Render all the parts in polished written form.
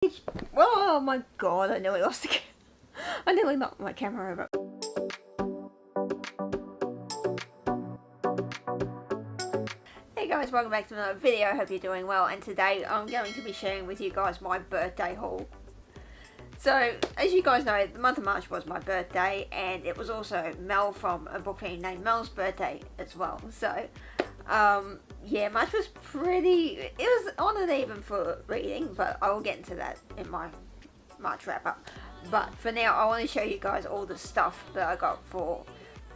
Oh my god, I nearly lost the I nearly knocked my camera over. Hey guys, welcome back to another video. I hope you're doing well, and today I'm going to be sharing with you guys my birthday haul. So, as you guys know, the month of March was my birthday, and it was also Mel from a book team named Mel's birthday as well. So, yeah, March was it was on and even for reading, but I will get into that in my March wrap up. But for now, I want to show you guys all the stuff that I got for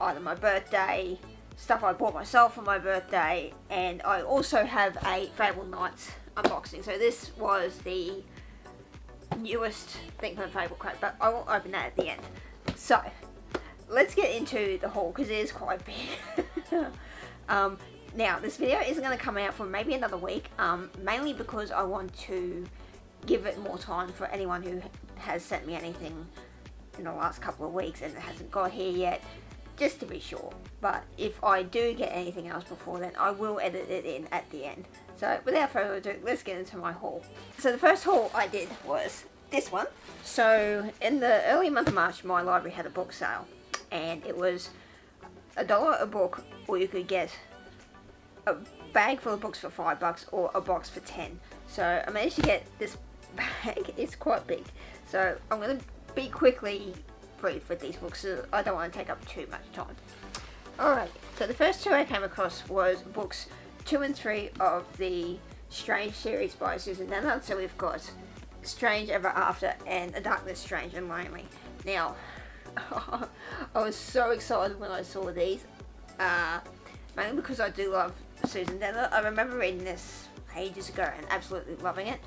either my birthday, stuff I bought myself for my birthday, and I also have a Fable Knights unboxing. So this was the newest thing from Fable Crate, but I will open that at the end. So, let's get into the haul, because it is quite big. Now, this video isn't going to come out for maybe another week, mainly because I want to give it more time for anyone who has sent me anything in the last couple of weeks and it hasn't got here yet, just to be sure. But if I do get anything else before then, I will edit it in at the end. So, without further ado, let's get into my haul. So, the first haul I did was this one. So, in the early month of March, my library had a book sale, and it was $1 a book, or you could get a bag full of books for $5 or a box for 10. So I managed to get this bag. It's quite big, so I'm going to be quickly brief with these books, so I don't want to take up too much time. Alright, so the first two I came across was books 2 and 3 of the Strange series by Susan Dennard. So we've got Strange Ever After and A Darkness Strange and Lonely. Now, I was so excited when I saw these, mainly because I do love Susan Dennard. I remember reading this ages ago and absolutely loving it.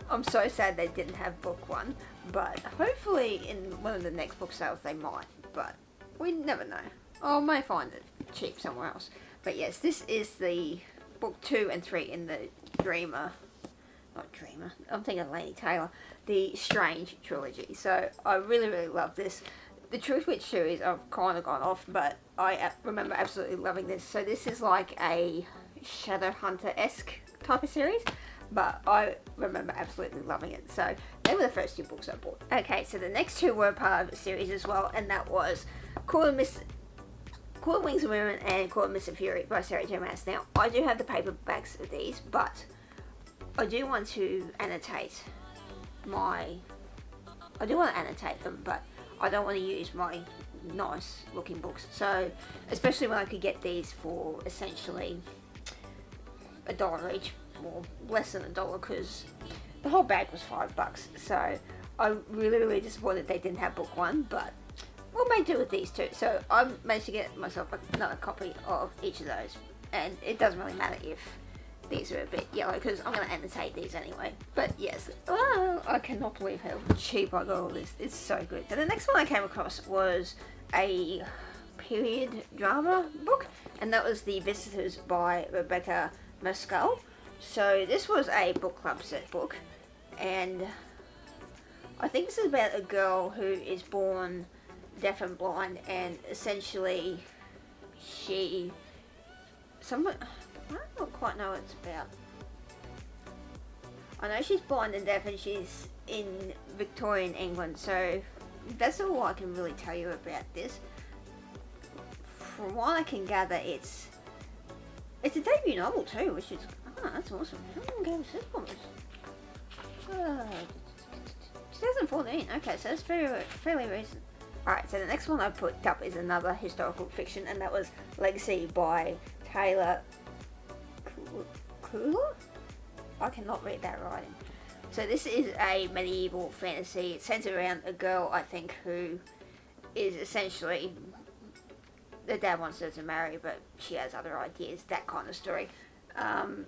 I'm so sad they didn't have book 1, but hopefully in one of the next book sales they might, but we never know. I may find it cheap somewhere else. But yes, this is the book 2 and 3 in the I'm thinking of Laini Taylor, the Strange trilogy. So I really love this. The Truth Witch series I've kind of gone off, but I remember absolutely loving this. So this is like a Shadowhunter-esque type of series, but I remember absolutely loving it. So they were the first 2 books I bought. Okay, so the next 2 were part of the series as well, and that was Call of Wings of Women and Call of Mr. Fury by Sarah J. Maas. Now, I do have the paperbacks of these, but I do want to annotate them, but I don't want to use my nice looking books. So, especially when I could get these for essentially $1 each, or less than $1, because the whole bag was $5. So, I'm really disappointed they didn't have book 1, but we'll make do with these 2. So, I managed to get myself another copy of each of those, and it doesn't really matter if these are a bit yellow, because I'm going to annotate these anyway. But yes, I cannot believe how cheap I got all this. It's so good. So the next one I came across was a period drama book, and that was The Visitors by Rebecca Mescal. So this was a book club set book, and I think this is about a girl who is born deaf and blind, and essentially I don't quite know what it's about. I know she's blind and deaf, and she's in Victorian England, so that's all I can really tell you about this. From what I can gather, it's a debut novel too, which is, that's awesome. How long ago was this one? 2014, okay, so it's fairly recent. Alright, so the next one I put up is another historical fiction, and that was Legacy by Taylor Cooler? I cannot read that writing. So this is a medieval fantasy. It centers around a girl, I think, who is essentially, the dad wants her to marry, but she has other ideas, that kind of story.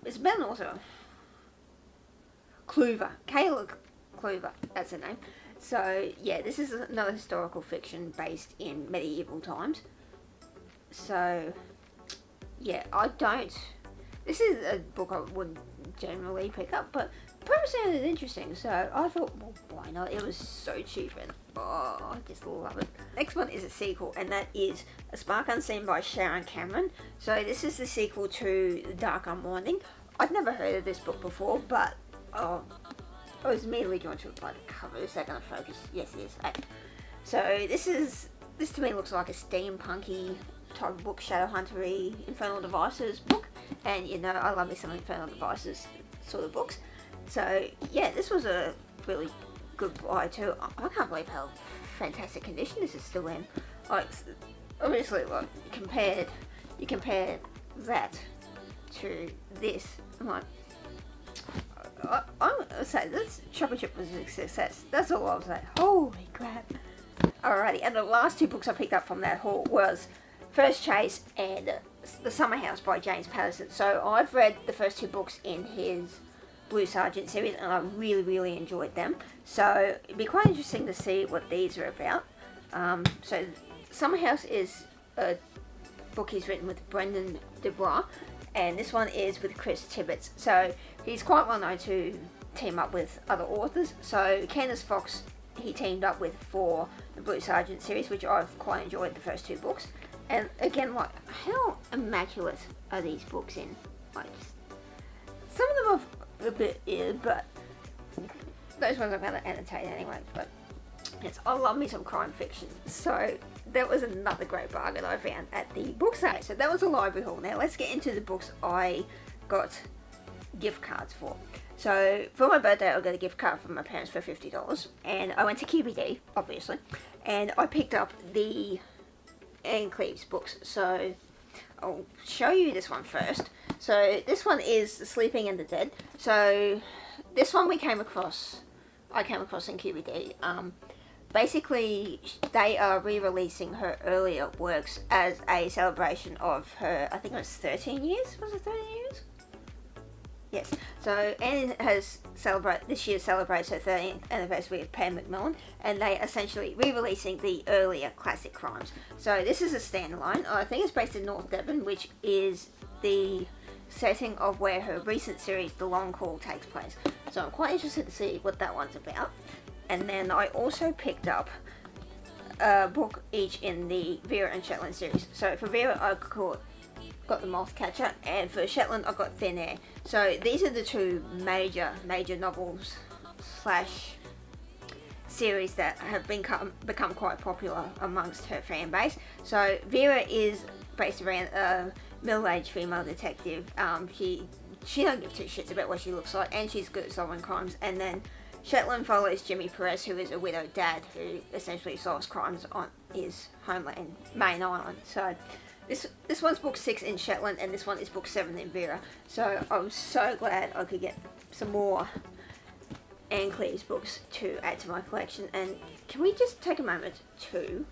It's about an author. Kayla Kluver, that's her name. So yeah, this is another historical fiction based in medieval times. So yeah, this is a book I wouldn't generally pick up, but the premise sounded interesting, so I thought, well, why not? It was so cheap, and I just love it. Next one is a sequel, and that is A Spark Unseen by Sharon Cameron. So this is the sequel to The Dark Unwinding. I'd never heard of this book before, but I was immediately drawn to it by the cover. Is that going to focus? Yes, it is. Okay. So this to me looks like a steampunky type of book, Shadowhunter-y, Infernal Devices book. And you know, I love me some Infernal Devices sort of books. So yeah, this was a really good buy too. I can't believe how fantastic condition this is still in. Like, obviously, like you compare that to this. I'm like, I'm gonna say this Chopper Chip was a success. That's all I'll say. Holy crap! Alrighty, and the last two books I picked up from that haul was First Chase and The Summer House by James Patterson. So I've read the first two books in his Blue Sergeant series, and I really enjoyed them. So it'd be quite interesting to see what these are about. So Summer House is a book he's written with Brendan DeBra, and this one is with Chris Tibbets. So he's quite well known to team up with other authors. So Candace Fox he teamed up with for the Blue Sergeant series, which I've quite enjoyed the first two books. And again, like, how immaculate are these books in? Like, some of them are a bit weird, but those ones I'm going to annotate anyway. But yes, I love me some crime fiction. So that was another great bargain I found at the book sale. So that was a library haul. Now let's get into the books I got gift cards for. So for my birthday, I got a gift card from my parents for $50, and I went to QBD, obviously, and I picked up the enquires books. So I'll show you this one first. So this one is The Sleeping and the Dead. So this one I came across in QBD. Basically, they are re-releasing her earlier works as a celebration of her, I think it was 13 years? Was it 13 years? Yes. So Anne has this year celebrates her 30th anniversary with Pam McMillan, and they are essentially re-releasing the earlier classic crimes. So this is a standalone. I think it's based in North Devon, which is the setting of where her recent series, The Long Call, takes place. So I'm quite interested to see what that one's about. And then I also picked up a book each in the Vera and Shetland series. So for Vera, I got The Moth Catcher, and for Shetland, I got Thin Air. So these are the two major novels / series that have become quite popular amongst her fan base. So Vera is based around a middle-aged female detective. She don't give two shits about what she looks like, and she's good at solving crimes. And then Shetland follows Jimmy Perez, who is a widowed dad who essentially solves crimes on his homeland, Main Island. So this one's book 6 in Shetland, and this one is book 7 in Vera. So I'm so glad I could get some more enquires books to add to my collection. And can we just take a moment to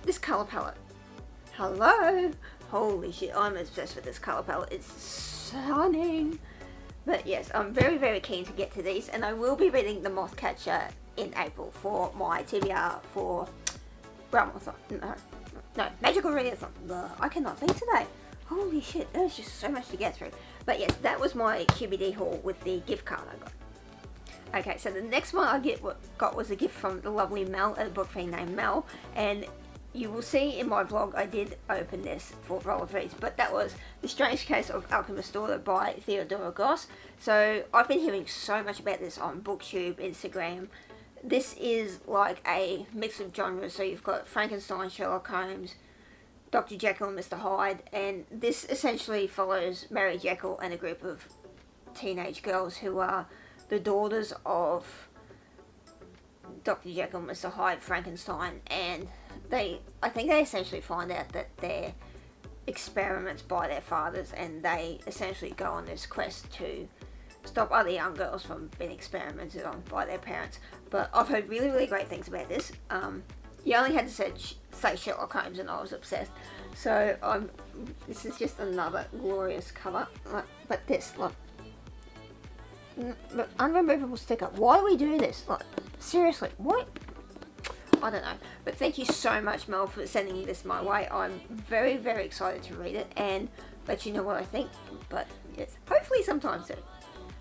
this colour palette? Hello! Holy shit, I'm obsessed with this colour palette. It's stunning! But yes, I'm very keen to get to these, and I will be reading The Moth Catcher in April for my TBR for Magical Readathon. I cannot think today. Holy shit, there's just so much to get through. But yes, that was my QBD haul with the gift card I got. Okay, so the next one I got was a gift from the lovely Mel, a book fiend named Mel, and you will see in my vlog I did open this for Roll of Reads, but that was The Strange Case of Alchemist's Daughter by Theodora Goss. So I've been hearing so much about this on BookTube, Instagram. This is like a mix of genres, so you've got Frankenstein, Sherlock Holmes, Dr. Jekyll and Mr. Hyde, and this essentially follows Mary Jekyll and a group of teenage girls who are the daughters of Dr. Jekyll, Mr. Hyde, Frankenstein, and I think they essentially find out that they're experiments by their fathers, and they essentially go on this quest to stop other young girls from being experimented on by their parents. But I've heard really great things about this. You only had to say Sherlock Holmes and I was obsessed. So this is just another glorious cover. But this, the unremovable sticker. Why do we do this? Like, seriously, what? I don't know. But thank you so much, Mel, for sending this my way. I'm very excited to read it and let you know what I think. But yes, hopefully sometime soon.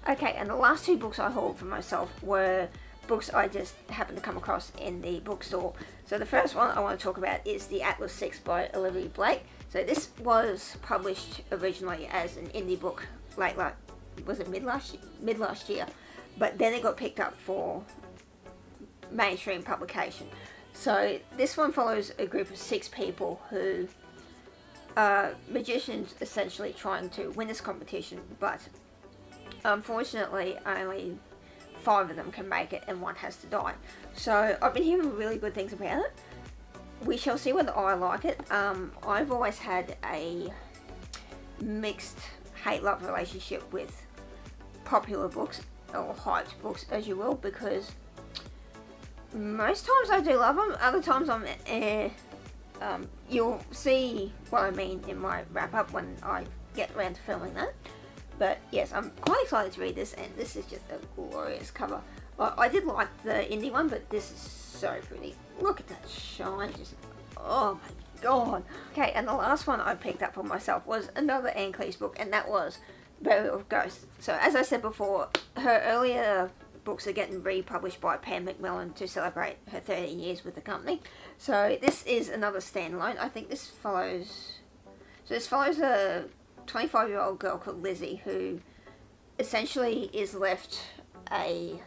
Okay, and the last two books I hauled for myself were books I just happened to come across in the bookstore. So the first one I want to talk about is The Atlas 6 by Olivia Blake. So this was published originally as an indie book mid last year. but then it got picked up for mainstream publication. So this one follows a group of 6 people who are magicians essentially trying to win this competition, but unfortunately only 5 of them can make it and 1 has to die. So I've been hearing really good things about it. We shall see whether I like it. I've always had a mixed hate-love relationship with popular books, or hyped books as you will, because most times I do love them, other times I'm you'll see what I mean in my wrap-up when I get around to filming that. But yes, I'm quite excited to read this, and this is just a glorious cover. I did like the indie one, but this is so pretty. Look at that shine, just, oh my god. Okay, and the last one I picked up for myself was another Anne Cleeves book, and that was Burial of Ghosts. So as I said before, her earlier books are getting republished by Pam Macmillan to celebrate her 13 years with the company. So this is another standalone. I think this follows... So this follows a 25-year-old girl called Lizzie who essentially is left a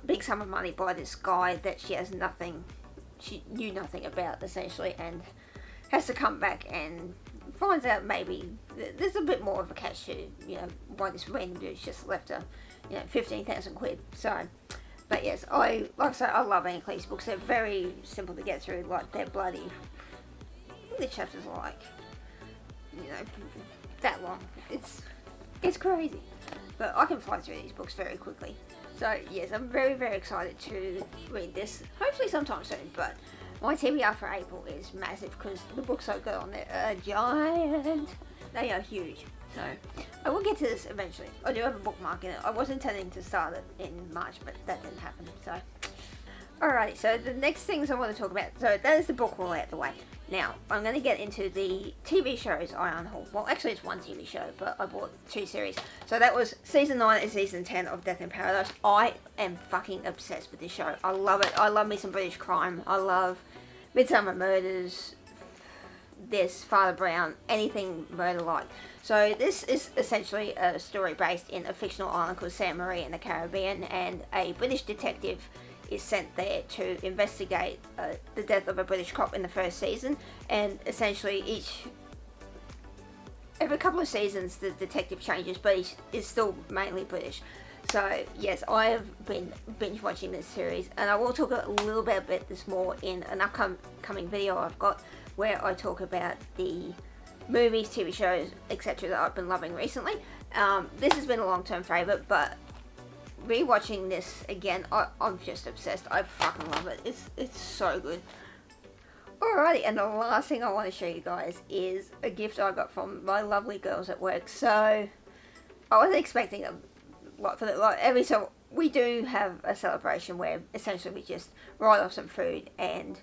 big sum of money by this guy that she knew nothing about, essentially, and has to come back and finds out maybe there's a bit more of a catch to, you know, why this random dude's just left her, you know, 15,000 quid. So, but yes, like I say, I love Anne Cleeves books. They're very simple to get through. Like, they're bloody, I think the chapters are like, you know, that long. It's crazy, but I can fly through these books very quickly. So yes, I'm very, very excited to read this, hopefully sometime soon, but my TBR for April is massive because the books I've got on there are giant. They are huge. So I will get to this eventually. I do have a bookmark in it. I was intending to start it in March, but that didn't happen. So alrighty, so the next things I want to talk about, so that is the book all out the way. Now, I'm going to get into the TV shows I unhauled. Well, actually it's one TV show, but I bought 2 series. So that was Season 9 and Season 10 of Death in Paradise. I am fucking obsessed with this show. I love it. I love me some British crime. I love Midsummer Murders, this, Father Brown, anything murder-like. So this is essentially a story based in a fictional island called San Marie in the Caribbean, and a British detective is sent there to investigate the death of a British cop in the first season, and essentially every couple of seasons the detective changes, but he is still mainly British. So yes, I have been binge watching this series, and I will talk a little bit about this more in an upcoming video I've got, where I talk about the movies, TV shows, etc. that I've been loving recently. This has been a long-term favourite, but rewatching this again, I'm just obsessed. I fucking love it. It's so good. Alrighty, and the last thing I want to show you guys is a gift I got from my lovely girls at work. So I wasn't expecting a lot for that. Like, so we do have a celebration where essentially we just write off some food and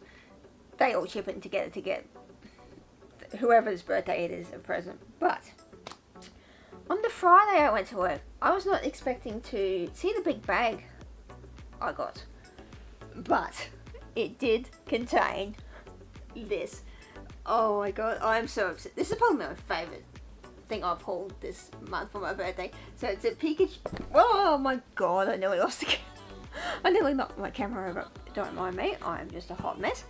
they all chip in together to get whoever's birthday it is a present. But on the Friday I went to work, I was not expecting to see the big bag I got, but it did contain this. Oh my god, I'm so upset. This is probably my favourite thing I've hauled this month for my birthday. So it's a Pikachu. Oh my god, I nearly lost the camera. I nearly knocked my camera over. Don't mind me, I'm just a hot mess.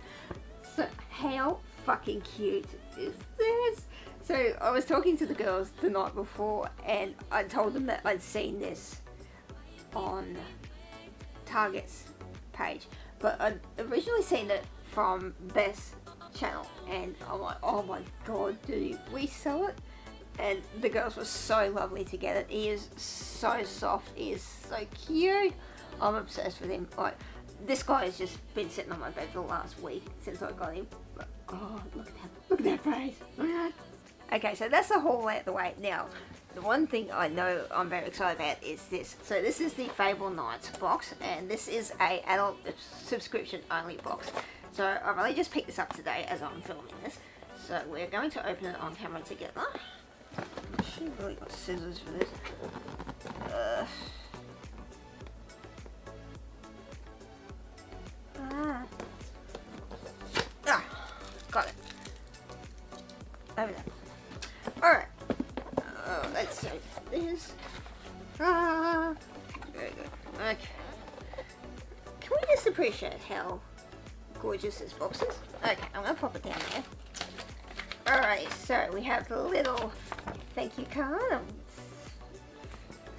So how fucking cute is this? So I was talking to the girls the night before, and I told them that I'd seen this on Target's page, but I'd originally seen it from Beth's channel, and I'm like, oh my god, do we sell it? And the girls were so lovely to get it. He is so soft, he is so cute. I'm obsessed with him. Like, this guy has just been sitting on my bed for the last week since I got him. But, oh, look at that face. Look at that. Okay, so that's the haul out the way. Now, the one thing I know I'm very excited about is this. So this is the Fable Nights box, and this is a adult subscription only box. So I've only just picked this up today as I'm filming this. So we're going to open it on camera together. I should have really got scissors for this. Got it. Over there. Alright. Let's save this. just appreciate how gorgeous this box is. Okay, I'm gonna pop it down there. Alright, so we have the little thank you card. I'm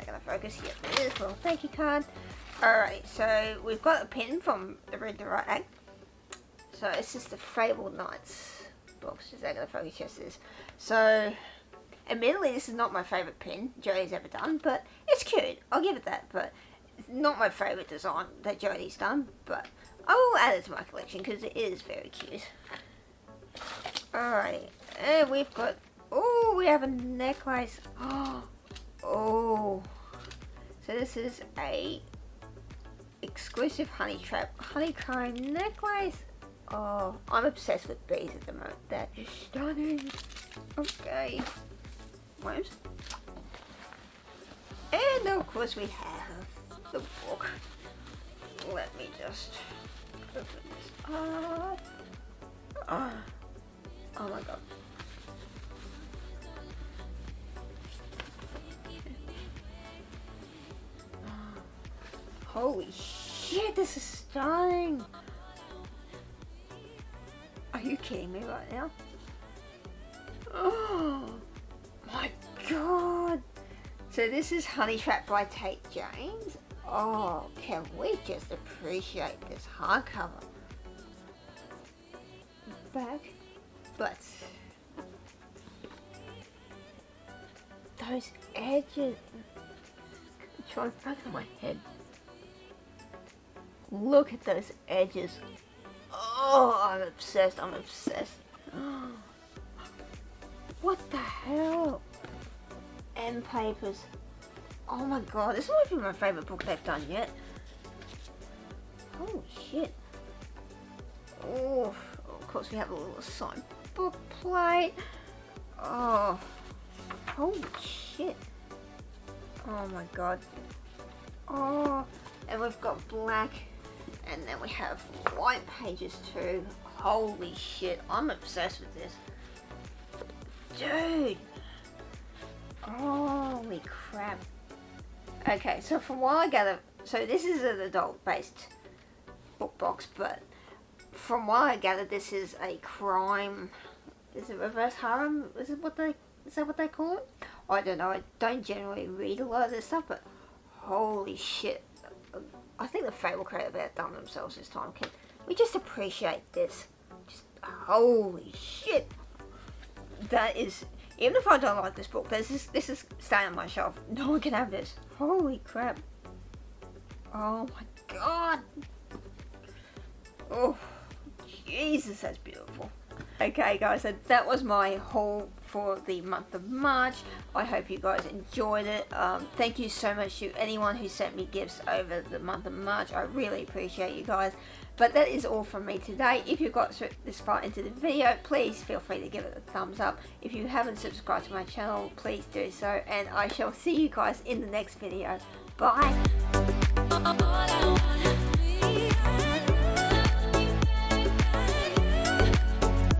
gonna focus here. This little thank you card. Alright, so we've got a pin from the Read the Right Act. So it's just the Fabled Knights box. Is that gonna focus? Yes, it is. So, admittedly, this is not my favourite pin Jodie's ever done, but it's cute. I'll give it that. But it's not my favourite design that Jodie's done, but I will add it to my collection because it is very cute. Alright, and we've got, oh, we have a necklace. Oh, so this is a exclusive honeycomb necklace. Oh, I'm obsessed with bees at the moment. That is stunning. Okay, worms. And of course we have the book. Let me just open this up. Oh my god. Holy shit, this is stunning. Are you kidding me right now? Oh my god. So this is Honey Trap by Tate James. Oh, can we just appreciate this hardcover? Back, but those edges. I'm trying to back of my head. Look at those edges. Oh, I'm obsessed. I'm obsessed. What the hell? End papers. Oh my god, this might be my favourite book they've done yet. Holy shit. Oh, of course we have a little signed book plate. Oh, holy shit. Oh my god. Oh, and we've got black, and then we have white pages too. Holy shit, I'm obsessed with this. Dude. Holy crap. Okay, so from what I gather, so this is an adult-based book box, but from what I gather, this is a crime. Is it reverse harem? Is that what they call it? I don't know. I don't generally read a lot of this stuff, but holy shit! I think the Fable creative outdone themselves this time. Can we just appreciate this? Just holy shit! That is. Even if I don't like this book, this is staying on my shelf. No one can have this. Holy crap. Oh my god. Oh, Jesus, that's beautiful. Okay guys, so that was my haul for the month of March. I hope you guys enjoyed it. Thank you so much to anyone who sent me gifts over the month of March. I really appreciate you guys. But that is all from me today. If you got this far into the video, please feel free to give it a thumbs up. If you haven't subscribed to my channel, please do so. And I shall see you guys in the next video. Bye!